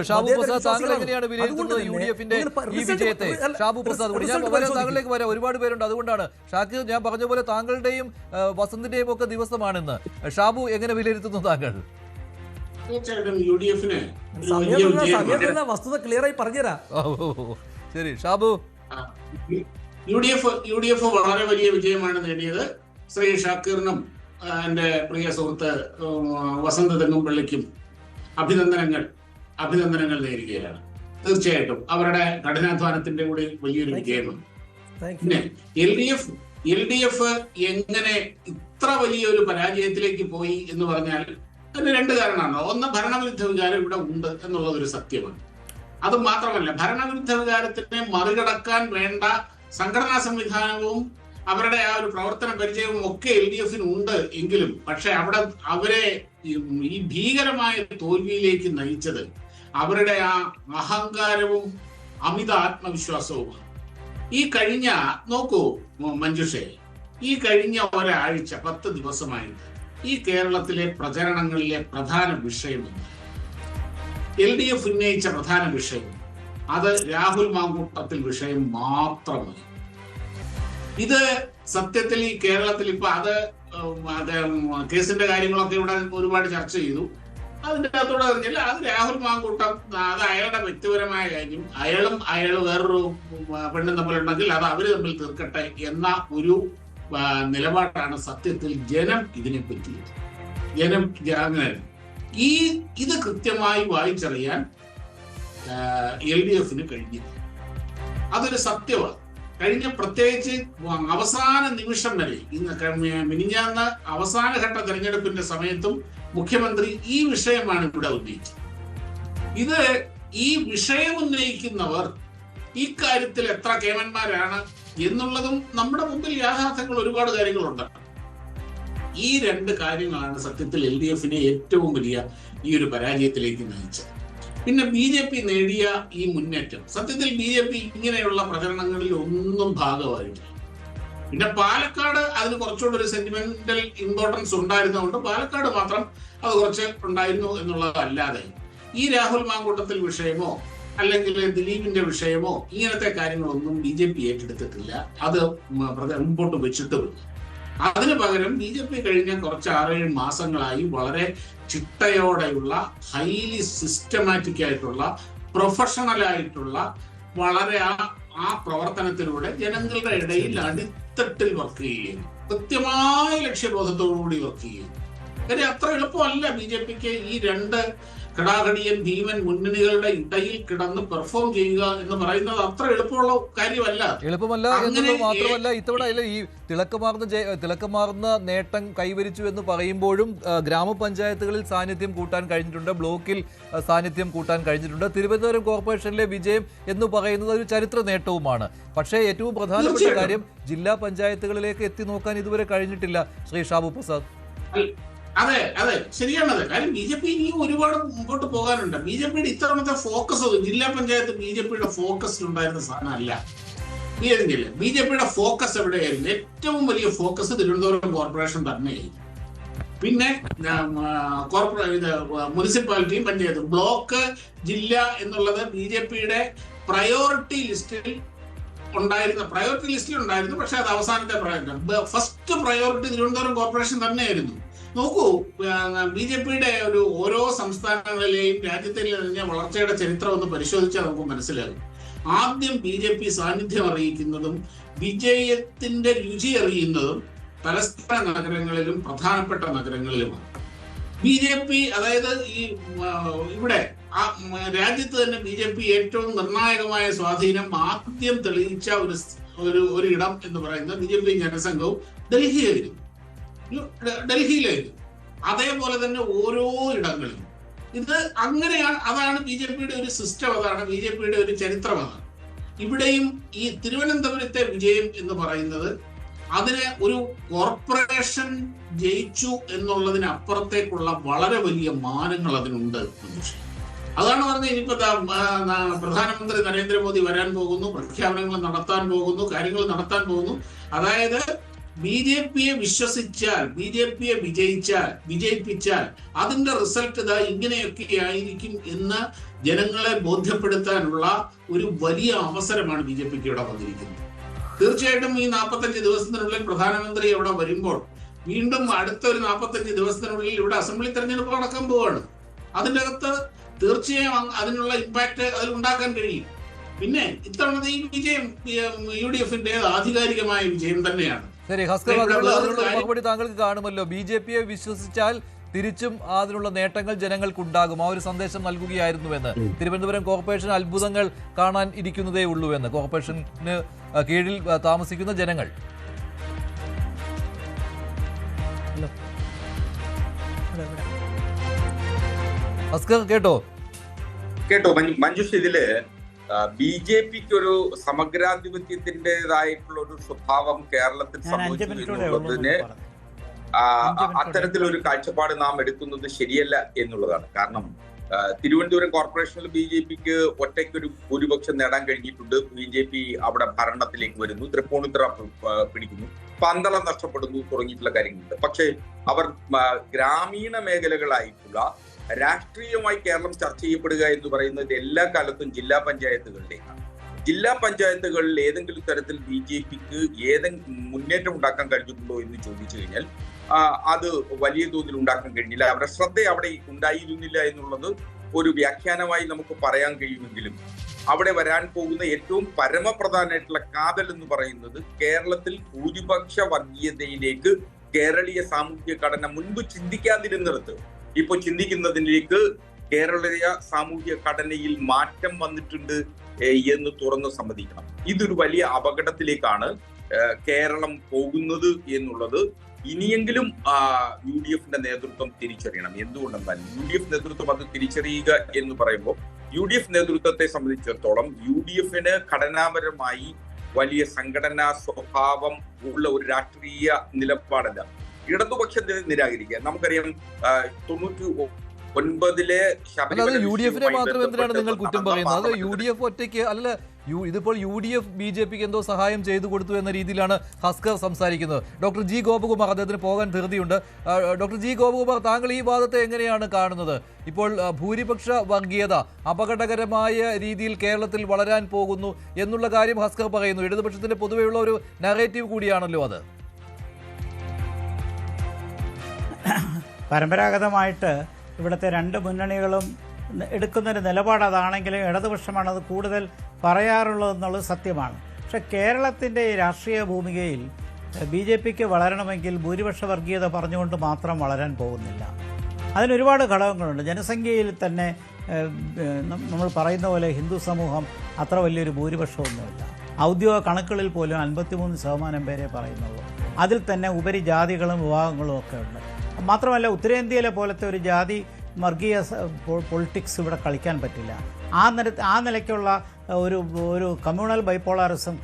ഷാബു പ്രസാദ്, താങ്കൾ എങ്ങനെയാണ് വിലയിരുത്തുന്നത് യു ഡി എഫിന്റെ ഈ വിജയത്തെ? ഷാബു പ്രസാദ് കൂടി, ഞാൻ താങ്കളിലേക്ക് വരാം, ഒരുപാട് പേരുണ്ട്, അതുകൊണ്ടാണ് ഷാക്കിർ, ഞാൻ പറഞ്ഞ പോലെ താങ്കളുടെയും വസന്തിന്റെയും ഒക്കെ ദിവസമാണെന്ന്. ഷാബു എങ്ങനെ വിലയിരുത്തുന്നു താങ്കൾ? തീർച്ചയായിട്ടും യു ഡി എഫിന് വസ്തുത ക്ലിയറായി പറഞ്ഞുതരാം. ശരി ഷാബു. യു ഡി എഫ് വളരെ വലിയ വിജയമാണ് നേടിയത്. ശ്രീ ഷാക്കിറിനും എന്റെ പ്രിയ സുഹൃത്ത് വസന്ത് തെങ്ങുംപള്ളിക്കും അഭിനന്ദനങ്ങൾ നേരുകയാണ്. തീർച്ചയായിട്ടും അവരുടെ കഠിനാധ്വാനത്തിന്റെ കൂടി വലിയൊരു വിജയമാണ്. പിന്നെ എൽ ഡി എഫ് എങ്ങനെ ഇത്ര വലിയൊരു പരാജയത്തിലേക്ക് പോയി എന്ന് പറഞ്ഞാൽ അതിന് രണ്ട് കാരണമാണ്. ഒന്ന്, ഭരണവിരുദ്ധ വികാരം ഇവിടെ ഉണ്ട് എന്നുള്ളത് ഒരു സത്യമാണ്. അത് മാത്രമല്ല, ഭരണവിരുദ്ധ വികാരത്തിനെ മറികടക്കാൻ വേണ്ട സംഘടനാ സംവിധാനവും അവരുടെ ആ ഒരു പ്രവർത്തന പരിചയവും ഒക്കെ എൽ ഡി എഫിന് ഉണ്ട് എങ്കിലും പക്ഷെ അവരെ ഈ ഭീകരമായ തോൽവിയിലേക്ക് നയിച്ചത് അവരുടെ ആ അഹങ്കാരവും അമിത ആത്മവിശ്വാസവുമാണ്. ഈ കഴിഞ്ഞ നോക്കൂ മഞ്ജുഷേ, ഈ കഴിഞ്ഞ ഒരാഴ്ച 10 ദിവസമായിട്ട് ഈ കേരളത്തിലെ പ്രചരണങ്ങളിലെ പ്രധാന വിഷയമെന്ന് എൽ ഡി എഫ് ഉന്നയിച്ച പ്രധാന വിഷയം അത് രാഹുൽ മാങ്കൂട്ടത്തിൽ വിഷയം മാത്രമായി. ഇത് സത്യത്തിൽ ഈ കേരളത്തിൽ ഇപ്പൊ അത് കേസിന്റെ കാര്യങ്ങളൊക്കെ ഇവിടെ ഒരുപാട് ചർച്ച ചെയ്തു. അതിന്റെ അകത്തോടെ അറിഞ്ഞില്ല, അത് രാഹുൽ മാങ്കൂട്ടം, അത് അയാളുടെ വ്യക്തിപരമായ കാര്യം, അയാളും വേറൊരു പെണ്ണും തമ്മിലുണ്ടെങ്കിൽ അത് അവര് തമ്മിൽ തീർക്കട്ടെ എന്ന ഒരു നിലപാടാണ് സത്യത്തിൽ ജനം ഇതിനെ പറ്റിയത്. അങ്ങനെ ഇത് കൃത്യമായി വായിച്ചറിയാൻ എൽ ഡി എഫിന് കഴിഞ്ഞില്ല. അതൊരു സത്യമാണ്. പ്രത്യേകിച്ച് അവസാന നിമിഷം വരെ മിനിഞ്ഞാന്ന അവസാന ഘട്ട തെരഞ്ഞെടുപ്പിന്റെ സമയത്തും മുഖ്യമന്ത്രി ഈ വിഷയമാണ് ഇവിടെ ഉന്നയിച്ചത്. ഈ വിഷയം ഉന്നയിക്കുന്നവർ ഈ കാര്യത്തിൽ എത്ര കേമന്മാരാണ് എന്നുള്ളതും നമ്മുടെ മുമ്പിൽ യാഥാർത്ഥ്യങ്ങൾ ഒരുപാട് കാര്യങ്ങളുണ്ട്. ഈ രണ്ട് കാര്യങ്ങളാണ് സത്യത്തിൽ എൽ ഡി എഫിനെ ഏറ്റവും വലിയ ഈ ഒരു പരാജയത്തിലേക്ക് നയിച്ചത്. പിന്നെ ബി ജെ പി നേടിയ ഈ മുന്നേറ്റം, സത്യത്തിൽ ബി ജെ പി ഇങ്ങനെയുള്ള പ്രചരണങ്ങളിൽ ഒന്നും ഭാഗമായിട്ടില്ല. പിന്നെ പാലക്കാട് അതിന് കുറച്ചുകൂടെ ഒരു സെന്റിമെന്റൽ ഇമ്പോർട്ടൻസ് ഉണ്ടായിരുന്നതുകൊണ്ട് പാലക്കാട് മാത്രം അത് കുറച്ച് ഉണ്ടായിരുന്നു എന്നുള്ളതല്ലാതെ ഈ രാഹുൽ മാങ്കൂട്ടത്തിൽ വിഷയമോ അല്ലെങ്കിൽ ദിലീപിന്റെ വിഷയമോ ഇങ്ങനത്തെ കാര്യങ്ങളൊന്നും ബി ജെ പി ഏറ്റെടുത്തിട്ടില്ല. അത് മുമ്പോട്ട് വെച്ചിട്ടുമില്ല. അതിനു പകരം ബി ജെ പി കഴിഞ്ഞ കുറച്ച് 6-7 മാസങ്ങളായി വളരെ ചിട്ടയോടെയുള്ള ഹൈലി സിസ്റ്റമാറ്റിക് ആയിട്ടുള്ള പ്രൊഫഷണൽ ആയിട്ടുള്ള വളരെ ആ പ്രവർത്തനത്തിലൂടെ ജനങ്ങളുടെ ഇടയിൽ അടിത്തട്ടിൽ വർക്ക് ചെയ്യുന്നു, കൃത്യമായ ലക്ഷ്യബോധത്തോടുകൂടി വർക്ക് ചെയ്യുന്നു. കാര്യം അത്ര എളുപ്പമല്ല ബി ജെ പിക്ക് ഈ രണ്ട് ഘടാഘടിയൻ ഭീമൻ മുന്നണികളുടെ ഇടയിൽ കിടന്ന് പെർഫോം ചെയ്യുക എന്ന് പറയുന്നത് അത്ര എളുപ്പമുള്ള കാര്യമല്ല. എന്നുള്ളത് മാത്രമല്ല, ഇത്തവണ ഈ തിളക്കമാർന്ന നേട്ടം കൈവരിച്ചു എന്ന് പറയുമ്പോഴും ഗ്രാമപഞ്ചായത്തുകളിൽ സാന്നിധ്യം കൂട്ടാൻ കഴിഞ്ഞിട്ടുണ്ട്, ബ്ലോക്കിൽ സാന്നിധ്യം കൂട്ടാൻ കഴിഞ്ഞിട്ടുണ്ട്. തിരുവനന്തപുരം കോർപ്പറേഷനിലെ വിജയം എന്ന് പറയുന്നത് ഒരു ചരിത്ര നേട്ടവുമാണ്. പക്ഷേ ഏറ്റവും പ്രധാനപ്പെട്ട കാര്യം ജില്ലാ പഞ്ചായത്തുകളിലേക്ക് എത്തി നോക്കാൻ ഇതുവരെ കഴിഞ്ഞിട്ടില്ല. ശ്രീ ഷാബു പ്രസാദ്. അതെ ശരിയാണത്. കാര്യം ബി ജെ പി ഇനിയും ഒരുപാട് മുമ്പോട്ട് പോകാനുണ്ട്. ബി ജെ പിയുടെ ഇത്തവണത്തെ ഫോക്കസ് ജില്ലാ പഞ്ചായത്ത് ബി ജെ പിയുടെ ഫോക്കസിൽ ഉണ്ടായിരുന്ന സാധനമല്ല. ബി ജെ പിയുടെ ഫോക്കസ് എവിടെയായിരുന്നു? ഏറ്റവും വലിയ ഫോക്കസ് തിരുവനന്തപുരം കോർപ്പറേഷൻ തന്നെയായിരുന്നു. പിന്നെ മുനിസിപ്പാലിറ്റിയും പഞ്ചായത്തും, ബ്ലോക്ക്, ജില്ല എന്നുള്ളത് ബി ജെ പിയുടെ പ്രയോറിറ്റി ലിസ്റ്റിൽ ഉണ്ടായിരുന്നു. പക്ഷെ അത് അവസാനത്തെ ഫസ്റ്റ് പ്രയോറിറ്റി തിരുവനന്തപുരം കോർപ്പറേഷൻ തന്നെയായിരുന്നു. നോക്കൂ, ബി ജെ പിയുടെ ഓരോ സംസ്ഥാനങ്ങളിലെയും രാജ്യത്തെ വളർച്ചയുടെ ചരിത്രം ഒന്ന് പരിശോധിച്ചാൽ നമുക്ക് മനസ്സിലാകും. ആദ്യം ബി ജെ പി സാന്നിധ്യം അറിയിക്കുന്നതും വിജയത്തിന്റെ രുചി അറിയുന്നതും തലസ്ഥാന നഗരങ്ങളിലും പ്രധാനപ്പെട്ട നഗരങ്ങളിലുമാണ്. ബി ജെ പി, അതായത് ഇവിടെ രാജ്യത്ത് തന്നെ ബി ജെ പി ഏറ്റവും നിർണായകമായ സ്വാധീനം ആദ്യം തെളിയിച്ച ഒരു ഇടം എന്ന് പറയുന്നത് ബി ജെ പി ജനസംഘവും ഡൽഹിയായിരുന്നു. അതേപോലെ തന്നെ ഓരോ ഇടങ്ങളിലും ഇത് അങ്ങനെയാണ്. അതാണ് ബി ജെ പിയുടെ ഒരു സിസ്റ്റം, അതാണ് ബി ജെ പിയുടെ ഒരു ചരിത്രം. അതാണ് ഇവിടെയും ഈ തിരുവനന്തപുരത്തെ വിജയം എന്ന് പറയുന്നത് അതിന് ഒരു കോർപ്പറേഷൻ ജയിച്ചു എന്നുള്ളതിനപ്പുറത്തേക്കുള്ള വളരെ വലിയ മാനങ്ങൾ അതിനുണ്ട്. അതാണ് പറഞ്ഞത്. ഇനിയിപ്പോ പ്രധാനമന്ത്രി നരേന്ദ്രമോദി വരാൻ പോകുന്നു, പ്രഖ്യാപനങ്ങൾ നടത്താൻ പോകുന്നു, കാര്യങ്ങൾ നടത്താൻ പോകുന്നു. അതായത് BJPയെ വിശ്വസിച്ചാൽ, BJPയെ വിജയിപ്പിച്ചാൽ അതിന്റെ റിസൾട്ട് ഇതാ ഇങ്ങനെയൊക്കെ ആയിരിക്കും എന്ന് ജനങ്ങളെ ബോധ്യപ്പെടുത്താനുള്ള ഒരു വലിയ അവസരമാണ് BJPക്ക് ഇവിടെ വന്നിരിക്കുന്നത്. തീർച്ചയായിട്ടും ഈ 45 ദിവസത്തിനുള്ളിൽ പ്രധാനമന്ത്രി ഇവിടെ വരുമ്പോൾ വീണ്ടും അടുത്ത ഒരു 45 ദിവസത്തിനുള്ളിൽ ഇവിടെ അസംബ്ലി തെരഞ്ഞെടുപ്പ് നടക്കാൻ പോവാണ്. അതിൻ്റെ അകത്ത് തീർച്ചയായും അതിനുള്ള ഇമ്പാക്ട് അതിൽ ഉണ്ടാക്കാൻ കഴിയും. പിന്നെ ഇത്തവണത്തെ ഈ വിജയം UDFന്റെ ആധികാരികമായ വിജയം തന്നെയാണ്. ശരി ഹസ്കർ, അതിനുള്ള മറുപടി താങ്കൾക്ക് കാണുമല്ലോ. BJPയെ വിശ്വസിച്ചാൽ തിരിച്ചും അതിനുള്ള നേട്ടങ്ങൾ ജനങ്ങൾക്കുണ്ടാകും, ആ ഒരു സന്ദേശം നൽകുകയായിരുന്നുവെന്ന്. തിരുവനന്തപുരം കോർപ്പറേഷൻ അത്ഭുതങ്ങൾ കാണാൻ ഇരിക്കുന്നതേ ഉള്ളൂ എന്ന് കോർപ്പറേഷന് കീഴിൽ താമസിക്കുന്ന ജനങ്ങൾ. ഹസ്കർ കേട്ടോ മഞ്ജുഷ്, ഇതില് BJPക്ക് ഒരു സമഗ്രാധിപത്യത്തിൻ്റെതായിട്ടുള്ള ഒരു സ്വഭാവം കേരളത്തിൽ സംഭവിച്ചു എന്നുള്ളതിന് അത്തരത്തിലൊരു കാഴ്ചപ്പാട് നാം എടുക്കുന്നത് ശരിയല്ല എന്നുള്ളതാണ്. കാരണം തിരുവനന്തപുരം കോർപ്പറേഷനിൽ BJPക്ക് ഒറ്റയ്ക്കൊരു ഭൂരിപക്ഷം നേടാൻ കഴിഞ്ഞിട്ടുണ്ട്. BJP അവിടെ ഭരണത്തിലേക്ക് വരുന്നു, തൃപ്പൂണിത്തുറ പിടിക്കുന്നു, പന്തളം നഷ്ടപ്പെടുന്നു തുടങ്ങിയിട്ടുള്ള കാര്യങ്ങളുണ്ട്. പക്ഷേ അവർ ഗ്രാമീണ മേഖലകളായിട്ടുള്ള രാഷ്ട്രീയമായി കേരളം ചർച്ച ചെയ്യപ്പെടുക എന്ന് പറയുന്നത് എല്ലാ കാലത്തും ജില്ലാ പഞ്ചായത്തുകളിലേക്കാണ്. ജില്ലാ പഞ്ചായത്തുകളിൽ ഏതെങ്കിലും തരത്തിൽ BJPക്ക് ഏതെങ്കിലും മുന്നേറ്റം ഉണ്ടാക്കാൻ കഴിഞ്ഞിട്ടുണ്ടോ എന്ന് ചോദിച്ചു കഴിഞ്ഞാൽ അത് വലിയ തോതിൽ ഉണ്ടാക്കാൻ കഴിഞ്ഞില്ല. അവരുടെ ശ്രദ്ധ അവിടെ ഉണ്ടായിരുന്നില്ല എന്നുള്ളത് ഒരു വ്യാഖ്യാനമായി നമുക്ക് പറയാൻ കഴിയുമെങ്കിലും അവിടെ വരാൻ പോകുന്ന ഏറ്റവും പരമപ്രധാനമായിട്ടുള്ള കാതൽ എന്ന് പറയുന്നത് കേരളത്തിൽ ഭൂരിപക്ഷ വർഗീയതയിലേക്ക് കേരളീയ സാമൂഹ്യ ഘടന മുൻപ് ചിന്തിക്കാതിരുന്നിടത്ത് ഇപ്പൊ ചിന്തിക്കുന്നതിലേക്ക് കേരളീയ സാമൂഹ്യ ഘടനയിൽ മാറ്റം വന്നിട്ടുണ്ട് എന്ന് തുറന്നു സമ്മതിക്കണം. ഇതൊരു വലിയ അപകടത്തിലേക്കാണ് കേരളം പോകുന്നത് എന്നുള്ളത് ഇനിയെങ്കിലും UDFന്റെ നേതൃത്വം തിരിച്ചറിയണം. എന്തുകൊണ്ടെന്നാൽ UDF നേതൃത്വം അത് തിരിച്ചറിയുക എന്ന് പറയുമ്പോൾ UDF നേതൃത്വത്തെ സംബന്ധിച്ചിടത്തോളം UDFന് ഘടനാപരമായി വലിയ സംഘടനാ സ്വഭാവം ഉള്ള ഒരു രാഷ്ട്രീയ നിലപാടല്ല. ഇടതുപക്ഷത്തെ നിരാകരിക്കുക. നമുക്കറിയാം 99-ലെ UDFനെ മാത്രം എന്തിനാണ് നിങ്ങൾ കുറ്റം പറയുന്നത്? അത് UDF ഒറ്റയ്ക്ക് അല്ല, ഇതിപ്പോൾ UDF BJPക്ക് എന്തോ സഹായം ചെയ്തു കൊടുത്തു എന്ന രീതിയിലാണ് ഹസ്കർ സംസാരിക്കുന്നത്. ഡോക്ടർ ജി ഗോപകുമാർ, അദ്ദേഹത്തിന് പോകാൻ ധൃതിയുണ്ട്. ഡോക്ടർ ജി ഗോപകുമാർ, താങ്കൾ ഈ വാദത്തെ എങ്ങനെയാണ് കാണുന്നത്? ഇപ്പോൾ ഭൂരിപക്ഷ വർഗീയത അപകടകരമായ രീതിയിൽ കേരളത്തിൽ വളരാൻ പോകുന്നു എന്നുള്ള കാര്യം ഹസ്കർ പറയുന്നു. ഇടതുപക്ഷത്തിന്റെ പൊതുവെയുള്ള ഒരു നറേറ്റീവ് കൂടിയാണല്ലോ അത്. പരമ്പരാഗതമായിട്ട് ഇവിടുത്തെ രണ്ട് മുന്നണികളും എടുക്കുന്നൊരു നിലപാട് അതാണെങ്കിലും ഇടതുപക്ഷമാണ് അത് കൂടുതൽ പറയാറുള്ളതെന്നുള്ളത് സത്യമാണ്. പക്ഷേ കേരളത്തിൻ്റെ ഈ രാഷ്ട്രീയ ഭൂമികയിൽ BJPക്ക് വളരണമെങ്കിൽ ഭൂരിപക്ഷ വർഗീയത പറഞ്ഞുകൊണ്ട് മാത്രം വളരാൻ പോകുന്നില്ല. അതിനൊരുപാട് ഘടകങ്ങളുണ്ട്. ജനസംഖ്യയിൽ തന്നെ നമ്മൾ പറയുന്ന പോലെ ഹിന്ദു സമൂഹം അത്ര വലിയൊരു ഭൂരിപക്ഷമൊന്നുമില്ല. ഔദ്യോഗിക കണക്കുകളിൽ പോലും 53% പേരെ പറയുന്നുള്ളൂ. അതിൽ തന്നെ ഉപരി ജാതികളും വിഭാഗങ്ങളും ഒക്കെ ഉണ്ട്. മാത്രമല്ല ഉത്തരേന്ത്യയിലെ പോലത്തെ ഒരു ജാതി വർഗീയ പൊളിറ്റിക്സ് ഇവിടെ കളിക്കാൻ പറ്റില്ല. ആ നിലയ്ക്കുള്ള ഒരു കമ്മ്യൂണൽ ബൈപോളാറിസം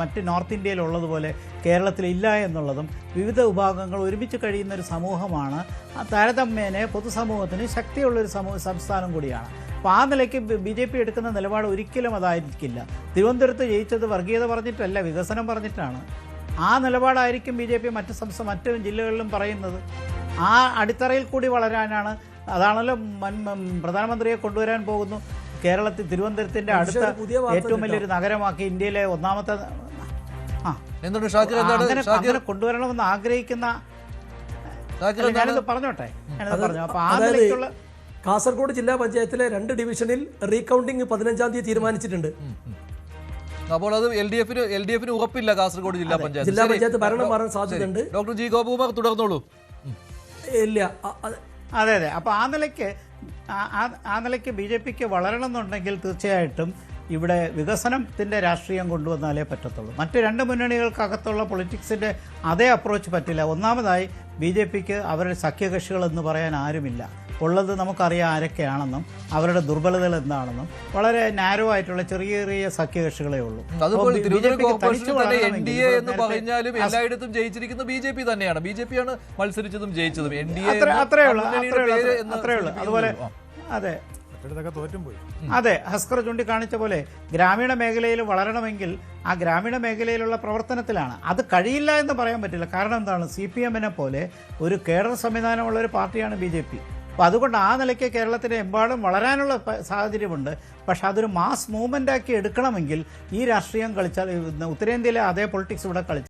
മറ്റ് നോർത്ത് ഇന്ത്യയിലുള്ളതുപോലെ കേരളത്തിലില്ല എന്നുള്ളതും വിവിധ വിഭാഗങ്ങൾ ഒരുമിച്ച് കഴിയുന്ന ഒരു സമൂഹമാണ്. താരതമ്യേന പൊതുസമൂഹത്തിന് ശക്തിയുള്ളൊരു സംസ്ഥാനം കൂടിയാണ്. അപ്പോൾ ആ നിലയ്ക്ക് BJP എടുക്കുന്ന നിലപാട് ഒരിക്കലും അതായിരിക്കില്ല. തിരുവനന്തപുരത്ത് ജയിച്ചത് വർഗീയത പറഞ്ഞിട്ടല്ല, വികസനം പറഞ്ഞിട്ടാണ്. ആ നിലപാടായിരിക്കും BJP മറ്റ് ജില്ലകളിലും പറയുന്നത്. ആ അടിത്തറയിൽ കൂടി വളരാനാണ്. അതാണല്ലോ പ്രധാനമന്ത്രിയെ കൊണ്ടുവരാൻ പോകുന്നു. കേരളത്തിൽ തിരുവനന്തപുരത്തിന്റെ അടുത്ത ഏറ്റവും വലിയൊരു നഗരമാക്കി ഇന്ത്യയിലെ ഒന്നാമത്തെ അങ്ങനെ കൊണ്ടുവരണമെന്ന് ആഗ്രഹിക്കുന്ന ഞാനിത് പറഞ്ഞോട്ടെ. അപ്പൊ ആ നിലയ്ക്കുള്ള കാസർഗോഡ് ജില്ലാ പഞ്ചായത്തിലെ 2 ഡിവിഷനിൽ റീകൗണ്ടിംഗ് 15-ാം തീയതി തീരുമാനിച്ചിട്ടുണ്ട്. അപ്പോൾ അത് LDFന് ഉറപ്പില്ല. കാസർഗോഡ് ജില്ലാ പഞ്ചായത്ത് ഭരണം മാറാൻ സാധ്യതയുണ്ട്. ഡോക്ടർ ജി ഗോപകുമാർ തുടർന്നോളൂ. ഇല്ല, അതെ. അപ്പോൾ ആ നിലയ്ക്ക് BJPക്ക് വളരണമെന്നുണ്ടെങ്കിൽ തീർച്ചയായിട്ടും ഇവിടെ വികസനത്തിൻ്റെ രാഷ്ട്രീയം കൊണ്ടുവന്നാലേ പറ്റത്തുള്ളൂ. മറ്റ് രണ്ട് മുന്നണികൾക്കകത്തുള്ള പൊളിറ്റിക്സിൻ്റെ അതേ അപ്രോച്ച് പറ്റില്ല. ഒന്നാമതായി BJPക്ക് അവരുടെ സഖ്യകക്ഷികളെന്ന് പറയാൻ ആരുമില്ല. ഉള്ളത് നമുക്കറിയാം ആരൊക്കെയാണെന്നും അവരുടെ ദുർബലതകൾ എന്താണെന്നും. വളരെ നാരോ ആയിട്ടുള്ള ചെറിയ സഖ്യകക്ഷികളേ ഉള്ളൂ. എല്ലായിടത്തും ജയിച്ചിരിക്കുന്ന BJP തന്നെയാണ്. BJP ആണ് മത്സരിച്ചതും ജയിച്ചതും. അത്രേ ഉള്ളൂ. അതുപോലെ അതെ, അതെ, ഹസ്കർ ചൂണ്ടിക്കാണിച്ച പോലെ ഗ്രാമീണ മേഖലയിൽ വളരണമെങ്കിൽ ആ ഗ്രാമീണ മേഖലയിലുള്ള പ്രവർത്തനത്തിലാണ്. അത് കഴിയില്ല എന്ന് പറയാൻ പറ്റില്ല. കാരണം എന്താണ്, CPM-നെ പോലെ ഒരു കേഡർ സംവിധാനമുള്ള ഒരു പാർട്ടിയാണ് BJP. അപ്പോൾ അതുകൊണ്ട് ആ നിലയ്ക്ക് കേരളത്തിൻ്റെ എമ്പാടും വളരാനുള്ള സാഹചര്യമുണ്ട്. പക്ഷെ അതൊരു മാസ് മൂവ്മെൻ്റ് ആക്കി എടുക്കണമെങ്കിൽ ഈ രാഷ്ട്രീയം കളിച്ചാൽ ഉത്തരേന്ത്യയിലെ അതേ പൊളിറ്റിക്സ് ഇവിടെ കളിച്ചാൽ